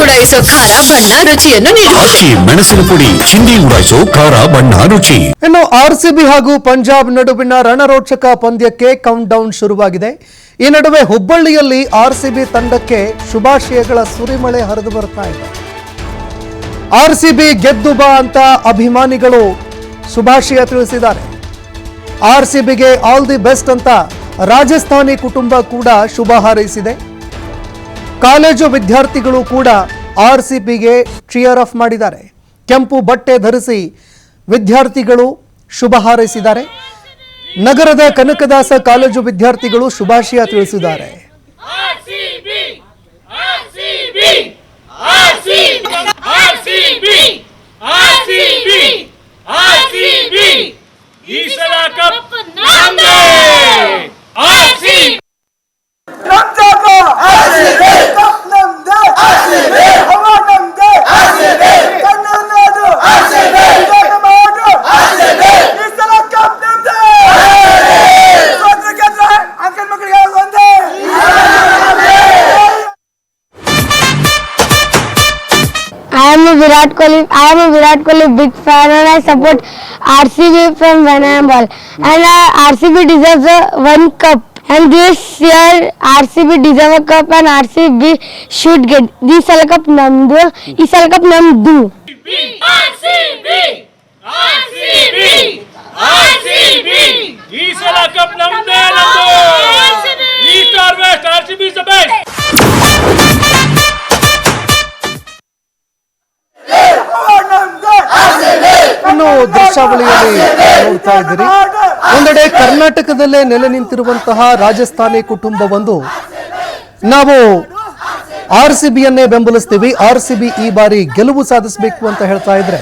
ಉಡಾಯಿಸೋ ಖಾರ ಬಣ್ಣ ರುಚಿಯನ್ನು ಆಚಿ ಮೆಣಸಿನ ಪುಡಿ ಚಿಂದಿ ಉಡಾಯಿಸೋ ಖಾರ ಬಣ್ಣ ರುಚಿ. ಇನ್ನು ಆರ್ಸಿಬಿ ಹಾಗೂ ಪಂಜಾಬ್ ನಡುವಿನ ರಣರೋಚಕ ಪಂದ್ಯಕ್ಕೆ ಕೌಂಟ್ ಡೌನ್ ಶುರುವಾಗಿದೆ. ಈ ನಡುವೆ ಹುಬ್ಬಳ್ಳಿಯಲ್ಲಿ ಆರ್ಸಿಬಿ ತಂಡಕ್ಕೆ ಶುಭಾಶಯಗಳ ಸುರಿಮಳೆ ಹರಿದು ಬರ್ತಾ ಇದೆ. ಆರ್ಸಿಬಿ ಗೆದ್ದು ಬಾ ಅಂತ ಅಭಿಮಾನಿಗಳು ಶುಭಾಶಯ ತಿಳಿಸಿದ್ದಾರೆ. ಆರ್ಸಿಬಿಗೆ ಆಲ್ ದಿ ಬೆಸ್ಟ್ ಅಂತ ರಾಜಸ್ಥಾನಿ ಕುಟುಂಬ ಕೂಡ ಶುಭ ಹಾರೈಸಿದೆ. ಕಾಲೇಜು ವಿದ್ಯಾರ್ಥಿಗಳು ಕೂಡ ಆರ್ಸಿಬಿಗೆ ಚಿಯರ್ ಆಫ್ ಮಾಡಿದ್ದಾರೆ. ಕೆಂಪು ಬಟ್ಟೆ ಧರಿಸಿ ವಿದ್ಯಾರ್ಥಿಗಳು ಶುಭ ಹಾರೈಸಿದ್ದಾರೆ. ನಗರದ ಕನಕದಾಸ ಕಾಲೇಜು ವಿದ್ಯಾರ್ಥಿಗಳು ಶುಭಾಶಯ ತಿಳಿಸಿದ್ದಾರೆ. I am a Virat Kohli big fan, and I support RCB from when I am ball. And RCB deserves one cup. And this year RCB deserve a cup, and RCB should get this sal cup namdu. Is sal cup namdu. RCB. Is sal cup namdu. East or West, RCB is the best. ಇನ್ನು ದೃಶ್ಯಾವಳಿಯಲ್ಲಿ ನೋಡ್ತಾ ಇದ್ದೀರಿ, ಒಂದೆಡೆ ಕರ್ನಾಟಕದಲ್ಲೇ ನೆಲೆ ನಿಂತಿರುವಂತಹ ರಾಜಸ್ಥಾನಿ ಕುಟುಂಬವೊಂದು ನಾವು ಆರ್ಸಿಬಿಯನ್ನೇ ಬೆಂಬಲಿಸ್ತೀವಿ, RCB ಈ ಬಾರಿ ಗೆಲುವು ಸಾಧಿಸಬೇಕು ಅಂತ ಹೇಳ್ತಾ ಇದ್ರೆ,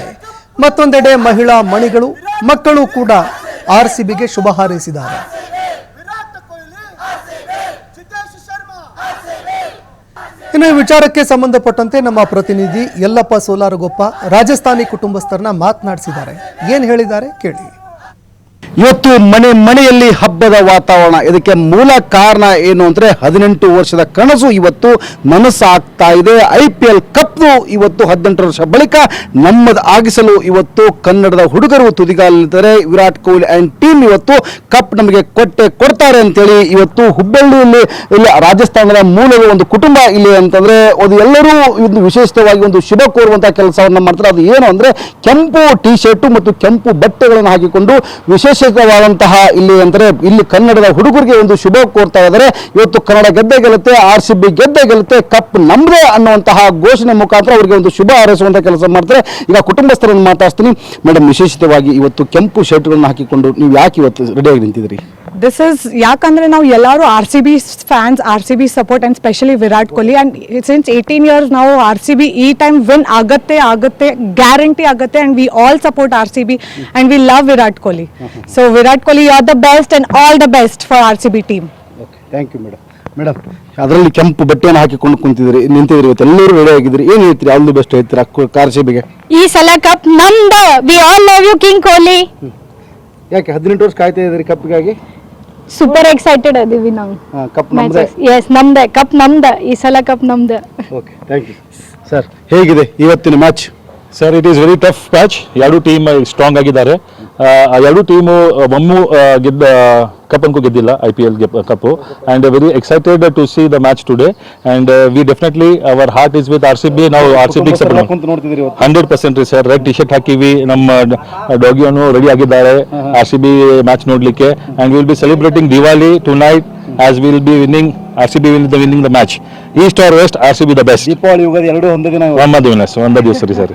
ಮತ್ತೊಂದೆಡೆ ಮಹಿಳಾ ಮಣಿಗಳು ಮಕ್ಕಳು ಕೂಡ ಆರ್ಸಿಬಿಗೆ ಶುಭ ಹಾರೈಸಿದ್ದಾರೆ. ಇನ್ನು ಈ ವಿಚಾರಕ್ಕೆ ಸಂಬಂಧಪಟ್ಟಂತೆ ನಮ್ಮ ಪ್ರತಿನಿಧಿ ಯಲ್ಲಪ್ಪ ಸೋಲಾರಗೊಪ್ಪ ರಾಜಸ್ಥಾನಿ ಕುಟುಂಬಸ್ಥರನ್ನ ಮಾತನಾಡಿಸಿದ್ದಾರೆ. ಏನ್ ಹೇಳಿದ್ದಾರೆ ಕೇಳಿ. ಇವತ್ತು ಮನೆಯಲ್ಲಿ ಹಬ್ಬದ ವಾತಾವರಣ. ಇದಕ್ಕೆ ಮೂಲ ಕಾರಣ ಏನು ಅಂದರೆ 18 ವರ್ಷದ ಕನಸು ಇವತ್ತು ನನಸಾಗ್ತಾ ಇದೆ. IPL ಕಪ್ ಇವತ್ತು 18 ವರ್ಷ ಬಳಿಕ ನಮ್ಮದು ಆಗಿಸಲು ಇವತ್ತು ಕನ್ನಡದ ಹುಡುಗರು ತುದಿಗಾಲಿದ್ದಾರೆ. ವಿರಾಟ್ ಕೊಹ್ಲಿ ಆ್ಯಂಡ್ ಟೀಮ್ ಇವತ್ತು ಕಪ್ ನಮಗೆ ಕೊಡ್ತಾರೆ ಅಂತೇಳಿ ಇವತ್ತು ಹುಬ್ಬಳ್ಳಿಯಲ್ಲಿ ಇಲ್ಲಿ ರಾಜಸ್ಥಾನದ ಮೂಲದ ಒಂದು ಕುಟುಂಬ ಇಲ್ಲಿ ಅಂತಂದರೆ ಅದು ಎಲ್ಲರೂ ಒಂದು ವಿಶೇಷವಾಗಿ ಒಂದು ಶುಭ ಕೋರುವಂಥ ಕೆಲಸವನ್ನು ಮಾಡ್ತಾರೆ. ಅದು ಏನು ಅಂದರೆ ಕೆಂಪು ಟಿ ಶರ್ಟು ಮತ್ತು ಕೆಂಪು ಬಟ್ಟೆಗಳನ್ನು ಹಾಕಿಕೊಂಡು ವಿಶೇಷವಾದಂತಹ ಇಲ್ಲಿ ಅಂದರೆ ಇಲ್ಲಿ ಕನ್ನಡದ ಹುಡುಗರಿಗೆ ಒಂದು ಶುಭ ಕೋರ್ತಾ ಇದ್ದಾರೆ. ಇವತ್ತು ಕನ್ನಡ ಗೆದ್ದೆ ಗೆಲ್ಲುತ್ತೆ, RCB ಗೆದ್ದೆ ಗೆಲ್ಲುತ್ತೆ, ಕಪ್ ನಮ್ಮದೇ ಅನ್ನುವಂತಹ ಘೋಷಣೆ ಮುಖಾಂತರ ಅವರಿಗೆ ಒಂದು ಶುಭ ಹಾರೈಸುವಂಥ ಕೆಲಸ ಮಾಡ್ತಾರೆ. ಈಗ ಕುಟುಂಬಸ್ಥರನ್ನು ಮಾತಾಡ್ತೀನಿ. ಮೇಡಮ್, ವಿಶೇಷವಾಗಿ ಇವತ್ತು ಕೆಂಪು ಶರ್ಟ್ಗಳನ್ನು ಹಾಕಿಕೊಂಡು ನೀವು ಯಾಕೆ ಇವತ್ತು ರೆಡಿಯಾಗಿ ನಿಂತಿದ್ರಿ? ದಿಸ್ ಇಸ್ ಯಾಕಂದ್ರೆ ನಾವು ಎಲ್ಲರೂ RCB fans, RCB support and specially Virat Kohli. And since 18 years ನಾವು RCB ಈ ಟೈಮ್ ವಿನ್ ಆಗುತ್ತೆ ಗ್ಯಾರಂಟಿ ಆಗುತ್ತೆ. And we all support RCB and we love Virat Kohli. So Virat Kohli, you are the best and all the best for RCB team. Okay, thank you madam. Madam, ಅದರಲ್ಲಿ ಕೆಂಪು ಬಟ್ಟೆಯನ್ನು ಹಾಕಿಕೊಂಡು ನಿಂತಿದ್ರಿ ಇವತ್ತು ಎಲ್ಲರೂ ರೆಡಿ ಆಗಿದ್ರಿ. ಏನು ಹೇಳ್ತೀರಿ? ಆಲ್ ದಿ ಬೆಸ್ಟ್ ಹೇಳ್ತೀರಾ RCBಗೆ? ಈ ಸಲ ಕಪ್ ನಮ್ದು. We all love you king Kohli. ಯಾಕೆ 18 ವರ್ಷ ಕಾಯ್ತಾ ಇದ್ರಿ ಕಪ್ಪಿಗಾಗಿ? ಸೂಪರ್ ಎಕ್ಸೈಟೆಡ್ ಅದೀವಿ ನಾವು. ಕಪ್ ನಮ್ದೆ? ಎಸ್, ನಮ್ದೆ ಕಪ್ ನಮ್ದೆ. ಈ ಸಲ ಕಪ್ ನಮ್ದೆ. Okay, thank you sir. ಹೇಗಿದೆ ಇವತ್ತಿನ match? Sir, it is very tough match. ಎರಡು ಟೀಮ್ ಸ್ಟ್ರಾಂಗ್ ಆಗಿದ್ದಾರೆ. ಎರಡು ಟೀಮು ಒಮ್ಮು ಕಪ್ ಅನ್ಕೋ ಗೆದ್ದಿಲ್ಲ IPL cup. And very excited to see the match today. And we definitely our heart is with RCB. ನಾವು RCB 100% ರೀ ಸರ್. ರೆಡ್ ಟಿ ಶರ್ಟ್ ಹಾಕಿವಿ. ನಮ್ಮ ಡಾಗಿಯನ್ನು ರೆಡಿ ಆಗಿದ್ದಾರೆ RCB ಮ್ಯಾಚ್ ನೋಡಲಿಕ್ಕೆ. And will be celebrating Diwali tonight as will be winning. RCB winning the match. East or West, RCB the best. Deepavali Ugadi ಎರಡು ಒಂದೇ ದಿವಸ ರೀ ಸರ್.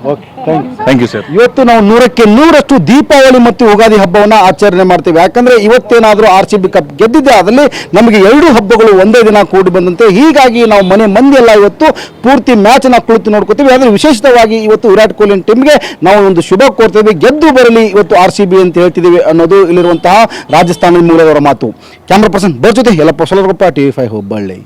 Thank you sir. ಇವತ್ತು ನಾವು 100ಕ್ಕೆ 100ರಷ್ಟು ದೀಪಾವಳಿ ಮತ್ತು ಯುಗಾದಿ ಹಬ್ಬವನ್ನು ಆಚರಣೆ ಮಾಡ್ತೀವಿ. ಯಾಕಂದ್ರೆ ಇವತ್ತೇನಾದರೂ RCB ಕಪ್ ಗೆದ್ದಿದೆ ಅದರಲ್ಲಿ ನಮಗೆ ಎರಡು ಹಬ್ಬಗಳು ಒಂದೇ ದಿನ ಕೂಡಿ ಬಂದಂತೆ. ಹೀಗಾಗಿ ನಾವು ಮಂದಿ ಎಲ್ಲ ಇವತ್ತು ಪೂರ್ತಿ ಮ್ಯಾಚ್ ನ ಕುಳಿತು ನೋಡ್ಕೋತೀವಿ. ಆದರೆ ವಿಶೇಷವಾಗಿ ಇವತ್ತು ವಿರಾಟ್ ಕೊಹ್ಲಿ ಟೀಮ್ಗೆ ನಾವು ಒಂದು ಶುಭ ಕೋರ್ತೇವೆ. ಗೆದ್ದು ಬರಲಿ ಇವತ್ತು RCB ಅಂತ ಹೇಳ್ತಿದ್ದೀವಿ ಅನ್ನೋದು ಇಲ್ಲಿರುವಂತಹ ರಾಜಸ್ಥಾನ ಮೂಲದವರ ಮಾತು. ಕ್ಯಾಮ್ರಾ ಪರ್ಸನ್ ಬೋರ್ ಜೊತೆ ಯಲ್ಲಪ್ಪ ಸೋಲಾರಗೊಪ್ಪ, TV5 ಹುಬ್ಬಳ್ಳಿ.